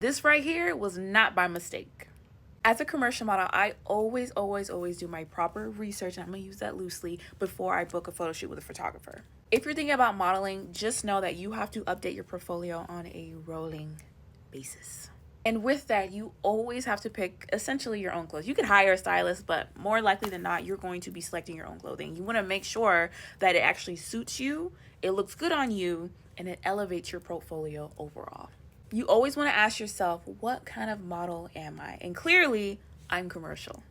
This right here was not by mistake. As a commercial model, I always do my proper research, and I'm gonna use that loosely, before I book a photo shoot with a photographer. If you're thinking about modeling, just know that you have to update your portfolio on a rolling basis. And with that, you always have to pick essentially your own clothes. You could hire a stylist, but more likely than not, you're going to be selecting your own clothing. You want to make sure that it actually suits you, it looks good on you, and it elevates your portfolio overall. You always want to ask yourself, what kind of model am I? And clearly, I'm commercial.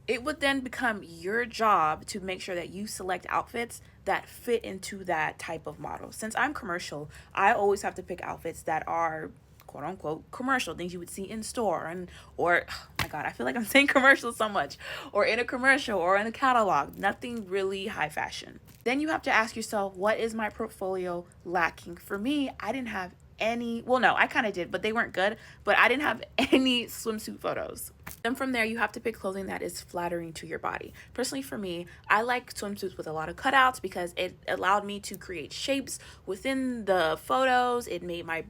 It would then become your job to make sure that you select outfits that fit into that type of model. Since I'm commercial, I always have to pick outfits that are quote unquote commercial, things you would see in store, and or oh my god, I feel like I'm saying commercial so much, or in a commercial or in a catalog. Nothing really high fashion. Then you have to ask yourself, what is my portfolio lacking? For me, I didn't have any, well, no, I kind of did, but they weren't good. But I didn't have any swimsuit photos. Then from there, you have to pick clothing that is flattering to your body. Personally, for me, I like swimsuits with a lot of cutouts because it allowed me to create shapes within the photos. It made my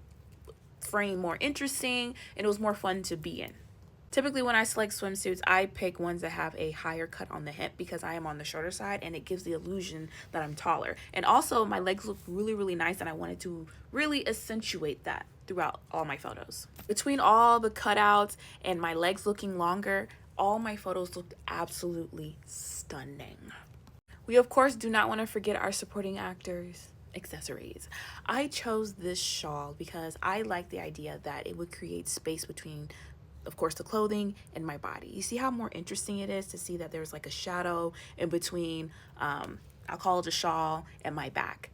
frame more interesting, and it was more fun to be in. Typically, when I select swimsuits, I pick ones that have a higher cut on the hip because I am on the shorter side, and it gives the illusion that I'm taller. And also, my legs look really nice, and I wanted to really accentuate that throughout all my photos. Between all the cutouts and my legs looking longer, all my photos looked absolutely stunning. We, of course, do not want to forget our supporting actors. Accessories. I chose this shawl because I like the idea that it would create space between, of course, the clothing and my body. You see how more interesting it is to see that there's like a shadow in between, I'll call it a shawl, and my back.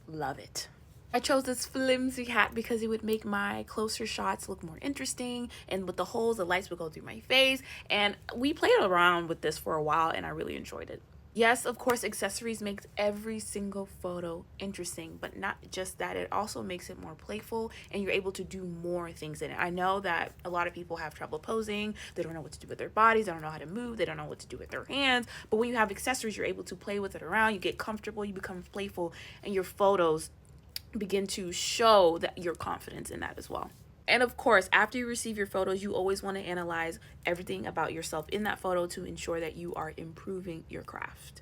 Love it. I chose this flimsy hat because it would make my closer shots look more interesting, and with the holes, the lights would go through my face, and we played around with this for a while, and I really enjoyed it. Yes, of course, accessories makes every single photo interesting, but not just that, it also makes it more playful, and you're able to do more things in it. I know that a lot of people have trouble posing, they don't know what to do with their bodies, they don't know how to move, they don't know what to do with their hands, but when you have accessories, you're able to play with it around, you get comfortable, you become playful, and your photos begin to show that your confidence in that as well. And of course, after you receive your photos, you always want to analyze everything about yourself in that photo to ensure that you are improving your craft.